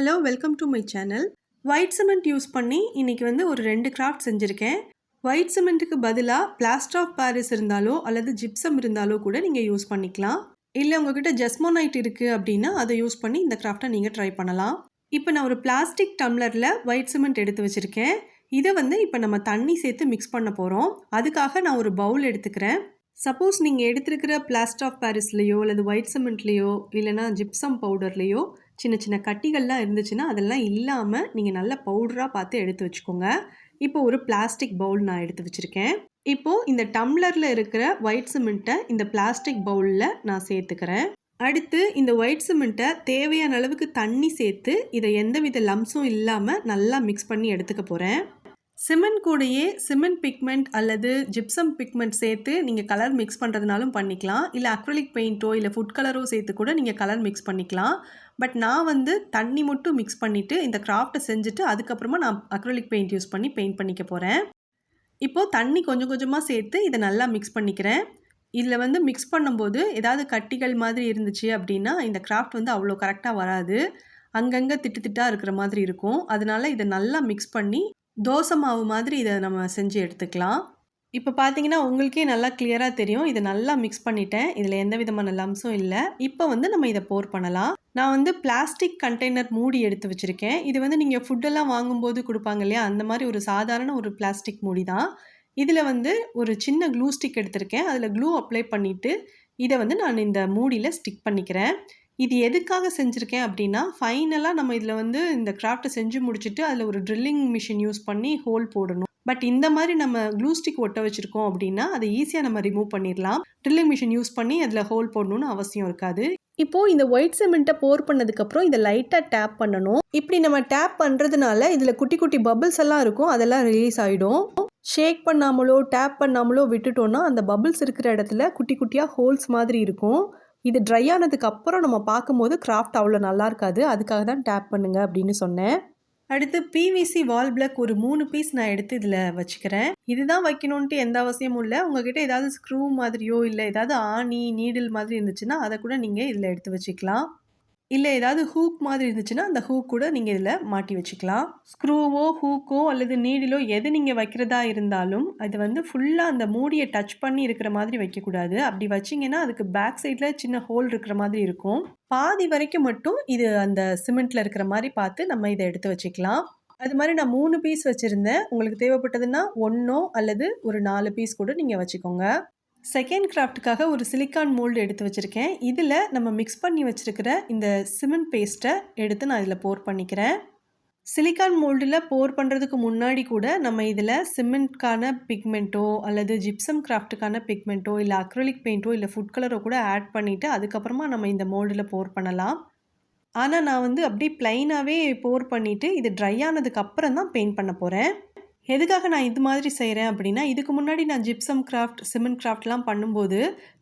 Hello welcome to my channel. White cement use பண்ணி இன்னைக்கு வந்து ஒரு 2 கிராஃப்ட் செஞ்சுருக்கேன். ஒயிட் சிமெண்ட்டுக்கு பதிலாக பிளாஸ்டர் ஆஃப் பாரிஸ் இருந்தாலோ அல்லது ஜிப்சம் இருந்தாலோ கூட நீங்கள் யூஸ் பண்ணிக்கலாம். இல்லை உங்ககிட்ட ஜெஸ்மோனைட் இருக்குது அப்படின்னா அதை யூஸ் பண்ணி இந்த கிராஃப்டை நீங்கள் ட்ரை பண்ணலாம். இப்போ நான் ஒரு பிளாஸ்டிக் டம்ளரில் ஒயிட் சிமெண்ட் எடுத்து வச்சுருக்கேன். இதை வந்து இப்போ நம்ம தண்ணி சேர்த்து மிக்ஸ் பண்ண போகிறோம். அதுக்காக நான் ஒரு பவுல் எடுத்துக்கிறேன். சப்போஸ் நீங்கள் எடுத்துருக்கிற பிளாஸ்டர் ஆஃப் பாரிஸ்லேயோ அல்லது ஒயிட் சிமெண்ட்லேயோ இல்லைனா ஜிப்சம் பவுடர்லேயோ சின்ன சின்ன கட்டிகள்லாம் இருந்துச்சுன்னா அதெல்லாம் இல்லாமல் நீங்கள் நல்ல பவுடராக பார்த்து எடுத்து வச்சுக்கோங்க. இப்போ ஒரு பிளாஸ்டிக் பவுல் நான் எடுத்து வச்சுருக்கேன். இப்போது இந்த டம்ளரில் இருக்கிற ஒயிட் சிமெண்ட்டை இந்த பிளாஸ்டிக் பவுலில் நான் சேர்த்துக்கிறேன். அடுத்து இந்த ஒயிட் சிமெண்ட்டை தேவையான அளவுக்கு தண்ணி சேர்த்து இதை எந்தவித லம்ஸும் இல்லாமல் நல்லா மிக்ஸ் பண்ணி எடுத்துக்க போகிறேன். சிமெண்ட் கூடயே சிமெண்ட் பிக்மெண்ட் அல்லது ஜிப்சம் பிக்மெண்ட் சேர்த்து நீங்கள் கலர் மிக்ஸ் பண்ணுறதுனாலும் பண்ணிக்கலாம். இல்லை அக்ரிலிக் பெயிண்ட்டோ இல்லை ஃபுட் கலரோ சேர்த்து கூட நீங்கள் கலர் மிக்ஸ் பண்ணிக்கலாம். பட் நான் வந்து தண்ணி மட்டும் மிக்ஸ் பண்ணிவிட்டு இந்த கிராஃப்ட்டை செஞ்சுட்டு அதுக்கப்புறமா நான் அக்ரிலிக் பெயிண்ட் யூஸ் பண்ணி பெயிண்ட் பண்ணிக்க போகிறேன். இப்போது தண்ணி கொஞ்சம் கொஞ்சமாக சேர்த்து இதை நல்லா மிக்ஸ் பண்ணிக்கிறேன். இதில் வந்து மிக்ஸ் பண்ணும்போது ஏதாவது கட்டிகள் மாதிரி இருந்துச்சு அப்படின்னா இந்த கிராஃப்ட் வந்து அவ்வளோ கரெக்டாக வராது. அங்கங்கே திட்டு திட்டாக இருக்கிற மாதிரி இருக்கும். அதனால இதை நல்லா மிக்ஸ் பண்ணி தோசை மாவு மாதிரி இதை நம்ம செஞ்சு எடுத்துக்கலாம். இப்போ பார்த்தீங்கன்னா உங்களுக்கே நல்லா கிளியராக தெரியும். இதை நல்லா மிக்ஸ் பண்ணிட்டேன். இதில் எந்த விதமான லம்ஸும் இல்லை. இப்போ வந்து நம்ம இதை போர் பண்ணலாம். நான் வந்து பிளாஸ்டிக் கண்டெய்னர் மூடி எடுத்து வச்சுருக்கேன். இது வந்து நீங்கள் ஃபுட்டெல்லாம் வாங்கும்போது கொடுப்பாங்க இல்லையா, அந்த மாதிரி ஒரு சாதாரண ஒரு பிளாஸ்டிக் மூடி தான். இதில் வந்து ஒரு சின்ன க்ளூ ஸ்டிக் எடுத்திருக்கேன். அதில் க்ளூ அப்ளை பண்ணிவிட்டு இதை வந்து நான் இந்த மூடியில் ஸ்டிக் பண்ணிக்கிறேன். இது எதுக்காக செஞ்சுருக்கேன் அப்படின்னா, ஃபைனலாக நம்ம இதில் வந்து இந்த கிராஃப்ட்டை செஞ்சு முடிச்சுட்டு அதில் ஒரு ட்ரில்லிங் மிஷின் யூஸ் பண்ணி ஹோல் போடணும். பட் இந்த மாதிரி நம்ம க்ளூ ஸ்டிக் ஒட்ட வச்சுருக்கோம் அப்படின்னா அதை ஈஸியாக நம்ம ரிமூவ் பண்ணிடலாம். ட்ரில்லிங் மிஷின் யூஸ் பண்ணி அதில் ஹோல் போடணும்னு அவசியம் இருக்காது. இப்போது இந்த ஒயிட் சிமெண்ட்டை போர் பண்ணதுக்கப்புறம் இதை லைட்டாக டேப் பண்ணணும். இப்படி நம்ம டேப் பண்ணுறதுனால இதில் குட்டி குட்டி பபிள்ஸ் எல்லாம் இருக்கும், அதெல்லாம் ரிலீஸ் ஆகிடும். ஷேக் பண்ணாமலோ டேப் பண்ணாமலோ விட்டுட்டோன்னா அந்த பபிள்ஸ் இருக்கிற இடத்துல குட்டி குட்டியாக ஹோல்ஸ் மாதிரி இருக்கும். இது ட்ரை ஆனதுக்கு அப்புறம் நம்ம பார்க்கும்போது கிராஃப்ட் அவ்வளோ நல்லா இருக்காது. அதுக்காக தான் டேப் பண்ணுங்க அப்படின்னு சொன்னேன். அடுத்து பிவிசி வால் பிளாக் ஒரு 3 பீஸ் நான் எடுத்து இதில் வச்சுக்கிறேன். இதுதான் வைக்கணுன்ட்டு எந்த அவசியமும் இல்லை. உங்ககிட்ட ஏதாவது ஸ்க்ரூ மாதிரியோ இல்லை ஏதாவது ஆணி நீடில் மாதிரி இருந்துச்சுன்னா அதை கூட நீங்கள் இதில் எடுத்து வச்சுக்கலாம். இல்லை ஏதாவது ஹூக் மாதிரி இருந்துச்சுன்னா அந்த ஹூக் கூட நீங்கள் இதில் மாட்டி வச்சுக்கலாம். ஸ்க்ரூவோ ஹூக்கோ அல்லது நீடிலோ எது நீங்கள் வைக்கிறதா இருந்தாலும் அது வந்து ஃபுல்லாக அந்த மூடியை டச் பண்ணி இருக்கிற மாதிரி வைக்கக்கூடாது. அப்படி வச்சிங்கன்னா அதுக்கு பேக் சைடில் சின்ன ஹோல் இருக்கிற மாதிரி இருக்கும். பாதி வரைக்கும் மட்டும் இது அந்த சிமெண்ட்டில் இருக்கிற மாதிரி பார்த்து நம்ம இதை எடுத்து வச்சுக்கலாம். அது மாதிரி நான் 3 பீஸ் வச்சுருந்தேன். உங்களுக்கு தேவைப்பட்டதுன்னா 1 அல்லது ஒரு 4 பீஸ் கூட நீங்கள் வச்சுக்கோங்க. செகண்ட் கிராஃப்ட்டுக்காக ஒரு சிலிக்கான் மோல்டு எடுத்து வச்சுருக்கேன். இதில் நம்ம மிக்ஸ் பண்ணி வச்சுருக்கிற இந்த சிமெண்ட் பேஸ்ட்டை எடுத்து நான் இதில் போர் பண்ணிக்கிறேன். சிலிக்கான் மோல்டில் போர் பண்ணுறதுக்கு முன்னாடி கூட நம்ம இதில் சிமெண்ட்கான பிக்மெண்ட்டோ அல்லது ஜிப்சம் கிராஃப்ட்டுக்கான பிக்மெண்ட்டோ இல்லை அக்ரிலிக் பெயிண்ட்டோ இல்லை ஃபுட் கலரோ கூட ஆட் பண்ணிவிட்டு அதுக்கப்புறமா நம்ம இந்த மோல்டில் போர் பண்ணலாம். ஆனால் நான் வந்து அப்படியே ப்ளைனாகவே போர் பண்ணிவிட்டு இது ட்ரை ஆனதுக்கு அப்புறம் தான் பெயிண்ட் பண்ண போகிறேன். எதுக்காக நான் இது மாதிரி செய்கிறேன் அப்படின்னா, இதுக்கு முன்னாடி நான் ஜிப்சம் கிராஃப்ட் சிமெண்ட் கிராஃப்ட்லாம் பண்ணும்போது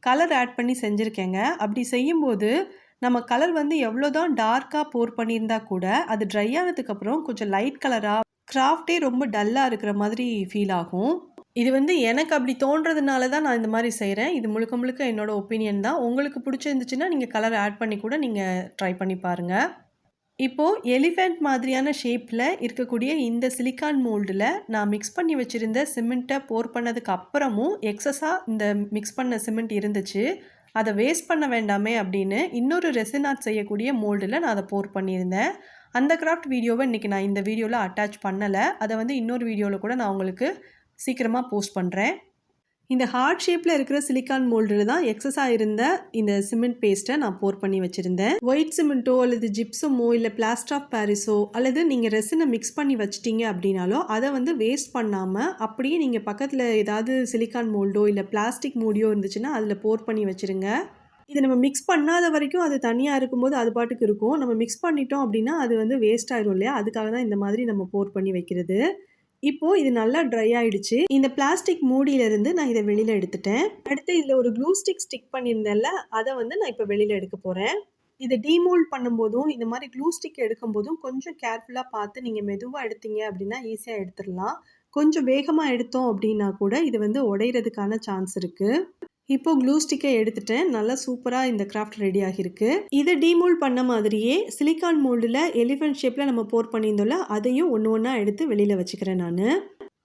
கலர் ஆட் பண்ணி செஞ்சுருக்கேங்க. அப்படி செய்யும்போது நம்ம கலர் வந்து எவ்வளோ தான் டார்க்காக போர் பண்ணியிருந்தா கூட அது ட்ரை ஆனதுக்கப்புறம் கொஞ்சம் லைட் கலராக கிராஃப்டே ரொம்ப டல்லாக இருக்கிற மாதிரி ஃபீல் ஆகும். இது வந்து எனக்கு அப்படி தோன்றதுனால தான் நான் இந்த மாதிரி செய்கிறேன். இது முழுக்க முழுக்க என்னோட ஒப்பீனியன் தான். உங்களுக்கு பிடிச்சிருந்துச்சுன்னா நீங்கள் கலர் ஆட் பண்ணி கூட நீங்கள் ட்ரை பண்ணி பாருங்கள். இப்போது எலிஃபெண்ட் மாதிரியான ஷேப்பில் இருக்கக்கூடிய இந்த சிலிக்கான் மோல்டில் நான் மிக்ஸ் பண்ணி வச்சுருந்த சிமெண்ட்டை போர் பண்ணதுக்கு அப்புறமும் எக்ஸஸாக இந்த மிக்ஸ் பண்ண சிமெண்ட் இருந்துச்சு. அதை வேஸ்ட் பண்ண வேண்டாமே அப்படின்னு இன்னொரு ரெசின் ஆர்ட் செய்யக்கூடிய மோல்டில் நான் அதை போர் பண்ணியிருந்தேன். அந்த கிராஃப்ட் வீடியோவை இன்றைக்கி நான் இந்த வீடியோவில் அட்டாச் பண்ணலை. அதை வந்து இன்னொரு வீடியோவில் கூட நான் உங்களுக்கு சீக்கிரமாக போஸ்ட் பண்ணுறேன். இந்த ஹார்ட் ஷேப்பில் இருக்கிற சிலிக்கான் மோல்டில் தான் எக்ஸஸாக இருந்த இந்த சிமெண்ட் பேஸ்ட்டை நான் போர் பண்ணி வச்சுருந்தேன். ஒயிட் சிமெண்ட்டோ அல்லது ஜிப்சமோ இல்லை பிளாஸ்டர் ஆஃப் பாரிஸோ அல்லது நீங்கள் ரெசினை மிக்ஸ் பண்ணி வச்சிட்டிங்க அப்படின்னாலோ அதை வந்து வேஸ்ட் பண்ணாமல் அப்படியே நீங்கள் பக்கத்தில் ஏதாவது சிலிக்கான் மோல்டோ இல்லை பிளாஸ்டிக் மூடியோ இருந்துச்சுன்னா அதில் போர் பண்ணி வச்சுருங்க. இதை நம்ம மிக்ஸ் பண்ணாத வரைக்கும் அது தனியாக இருக்கும்போது அது பாட்டுக்கு இருக்கும். நம்ம மிக்ஸ் பண்ணிட்டோம் அப்படின்னா அது வந்து வேஸ்ட் ஆயிடும் இல்லையா, அதுக்காக தான் இந்த மாதிரி நம்ம போர் பண்ணி வைக்கிறது. இப்போது இது நல்லா ட்ரை ஆகிடுச்சு. இந்த பிளாஸ்டிக் மூடியிலேருந்து நான் இதை வெளியில் எடுத்துட்டேன். அடுத்து இதில் ஒரு க்ளூ ஸ்டிக் பண்ணியிருந்தேன்ல, அதை வந்து நான் இப்போ வெளியில் எடுக்க போகிறேன். இதை டீமோல்ட் பண்ணும்போதும் இந்த மாதிரி க்ளூ ஸ்டிக் எடுக்கும்போதும் கொஞ்சம் கேர்ஃபுல்லாக பார்த்து நீங்கள் மெதுவாக எடுத்தீங்க அப்படின்னா ஈஸியாக எடுத்துடலாம். கொஞ்சம் வேகமாக எடுத்தோம் அப்படின்னா கூட இது வந்து உடையிறதுக்கான சான்ஸ் இருக்குது. இப்போ க்ளூ ஸ்டிக்கை எடுத்துட்டேன். நல்லா சூப்பராக இந்த கிராஃப்ட் ரெடி ஆகியிருக்கு. இதை டீமோல்ட் பண்ண மாதிரியே சிலிக்கான் மோல்டில் எலிஃபென்ட் ஷேப்பில் நம்ம போர் பண்ணியிருந்தோம்ல, அதையும் ஒன்று ஒன்றா எடுத்து வெளியில் வச்சுக்கிறேன் நான்.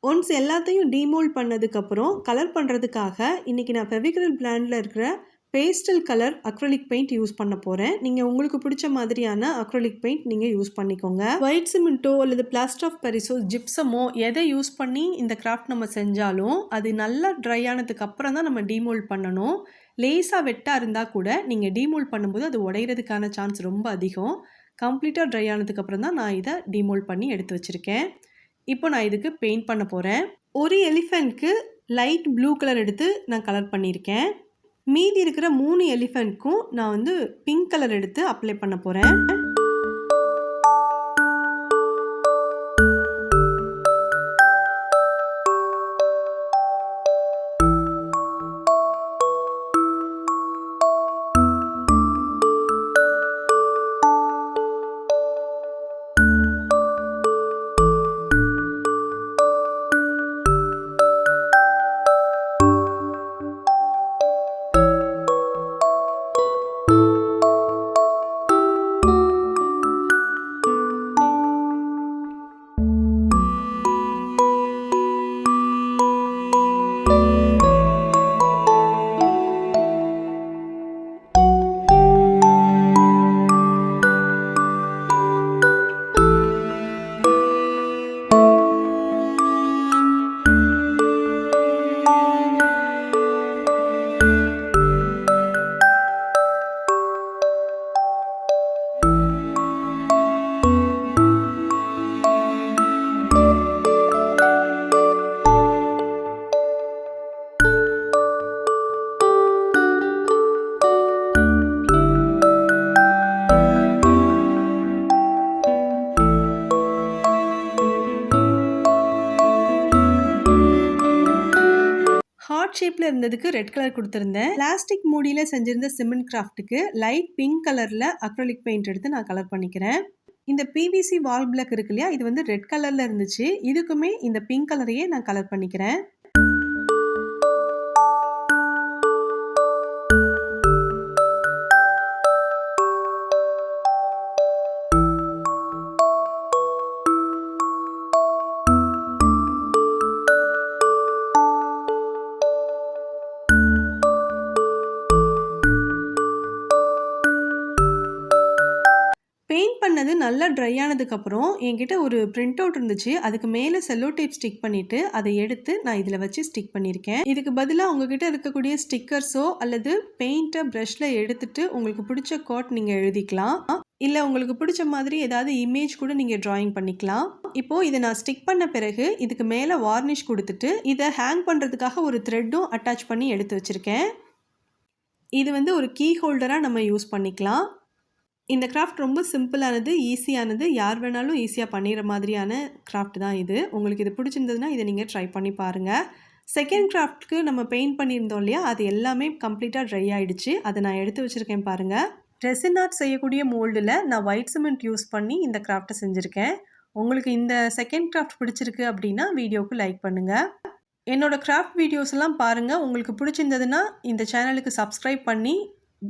ஒன்ஸ் எல்லாத்தையும் டீமோல்ட் பண்ணதுக்கப்புறம் கலர் பண்ணுறதுக்காக இன்றைக்கி நான் ஃபெவிக்ரில் பிராண்டில் இருக்கிற pastel colour acrylic paint use பண்ண போகிறேன். நீங்கள் உங்களுக்கு பிடிச்ச மாதிரியான அக்ரிலிக் பெயிண்ட் நீங்கள் யூஸ் பண்ணிக்கோங்க. ஒயிட் சிமெண்ட்டோ அல்லது பிளாஸ்டர் ஆஃப் பாரிஸோ ஜிப்சமோ எதை யூஸ் பண்ணி இந்த கிராஃப்ட் நம்ம செஞ்சாலும் அது நல்லா ட்ரை ஆனதுக்கு அப்புறம் தான் நம்ம டீமோல்ட் பண்ணணும். லேசாக வெட்டாக இருந்தால் கூட நீங்கள் டீமோல்ட் பண்ணும்போது அது உடையிறதுக்கான சான்ஸ் ரொம்ப அதிகம். கம்ப்ளீட்டாக ட்ரை ஆனதுக்கப்புறம் தான் நான் இதை டீமோல்ட் பண்ணி எடுத்து வச்சுருக்கேன். இப்போ நான் இதுக்கு பெயிண்ட் பண்ண போகிறேன். ஒரு எலிஃபெண்ட்க்கு லைட் ப்ளூ கலர் எடுத்து நான் கலர் பண்ணியிருக்கேன். மீதி இருக்கிற 3 எலிஃபெண்ட்க்கும் நான் வந்து பிங்க் கலர் எடுத்து அப்ளை பண்ண போகிறேன். ஹார்ட் ஷேப்பில் இருந்ததுக்கு ரெட் கலர் கொடுத்துருந்தேன். பிளாஸ்டிக் மூடியில் செஞ்சிருந்த சிமெண்ட் கிராஃப்ட்டுக்கு லைட் பிங்க் கலரில் அக்ரிலிக் பெயிண்ட் எடுத்து நான் கலர் பண்ணிக்கிறேன். இந்த பிவிசி வால் பிளாக் இருக்கு இல்லையா, இது வந்து ரெட் கலரில் இருந்துச்சு. இதுக்குமே இந்த பிங்க் கலரையே நான் கலர் பண்ணிக்கிறேன். பெயிண்ட் பண்ணது நல்லா ட்ரை ஆனதுக்கப்புறம் என்கிட்ட ஒரு பிரிண்ட் அவுட் இருந்துச்சு. அதுக்கு மேலே செல்லோ டேப் ஸ்டிக் பண்ணிவிட்டு அதை எடுத்து நான் இதில் வச்சு ஸ்டிக் பண்ணியிருக்கேன். இதுக்கு பதிலாக உங்ககிட்ட இருக்கக்கூடிய ஸ்டிக்கர்ஸோ அல்லது பெயிண்ட்டை ப்ரஷில் எடுத்துட்டு உங்களுக்கு பிடிச்ச கோட் நீங்கள் எழுதிக்கலாம். இல்லை உங்களுக்கு பிடிச்ச மாதிரி ஏதாவது இமேஜ் கூட நீங்கள் ட்ராயிங் பண்ணிக்கலாம். இப்போது இதை நான் ஸ்டிக் பண்ண பிறகு இதுக்கு மேலே வார்னிஷ் கொடுத்துட்டு இதை ஹேங் பண்ணுறதுக்காக ஒரு த்ரெட்டும் அட்டாச் பண்ணி எடுத்து வச்சுருக்கேன். இது வந்து ஒரு கீ ஹோல்டராக நம்ம யூஸ் பண்ணிக்கலாம். இந்த கிராஃப்ட் ரொம்ப சிம்பிளானது, ஈஸியானது, யார் வேணாலும் ஈஸியாக பண்ணிடுற மாதிரியான கிராஃப்ட் தான் இது. உங்களுக்கு இது பிடிச்சிருந்ததுன்னா இதை நீங்கள் ட்ரை பண்ணி பாருங்கள். செகண்ட் கிராஃப்ட்க்கு நம்ம பெயிண்ட் பண்ணியிருந்தோம் இல்லையா, அது எல்லாமே கம்ப்ளீட்டாக ட்ரை ஆகிடுச்சு. அதை நான் எடுத்து வச்சுருக்கேன் பாருங்கள். ரெசின் ஆர்ட் செய்யக்கூடிய மோல்டில் நான் ஒயிட் சிமெண்ட் யூஸ் பண்ணி இந்த கிராஃப்ட்டை செஞ்சுருக்கேன். உங்களுக்கு இந்த செகண்ட் கிராஃப்ட் பிடிச்சிருக்கு அப்படின்னா வீடியோவுக்கு லைக் பண்ணுங்கள். என்னோடய கிராஃப்ட் வீடியோஸ் எல்லாம் பாருங்கள். உங்களுக்கு பிடிச்சிருந்ததுன்னா இந்த சேனலுக்கு சப்ஸ்கிரைப் பண்ணி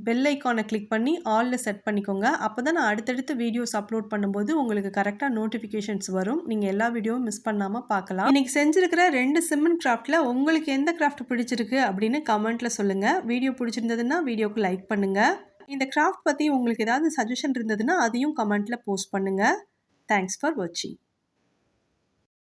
பெல் ஐக்கானை கிளிக் பண்ணி ஆலில் செட் பண்ணிக்கோங்க. அப்போ தான் நான் அடுத்தடுத்து வீடியோஸ் அப்லோட் பண்ணும்போது உங்களுக்கு கரெக்டாக நோட்டிஃபிகேஷன்ஸ் வரும். நீங்கள் எல்லா வீடியோவும் மிஸ் பண்ணாமல் பார்க்கலாம். இன்றைக்கி செஞ்சுருக்கிற 2 சிமெண்ட் கிராஃப்ட்டில் உங்களுக்கு எந்த கிராஃப்ட் பிடிச்சிருக்கு அப்படின்னு கமெண்ட்டில் சொல்லுங்கள். வீடியோ பிடிச்சிருந்ததுன்னா வீடியோக்கு லைக் பண்ணுங்கள். இந்த கிராஃப்ட் பற்றி உங்களுக்கு ஏதாவது சஜஷன் இருந்ததுன்னா அதையும் கமெண்ட்டில் போஸ்ட் பண்ணுங்கள். தேங்க்ஸ் ஃபார் வாட்சிங்.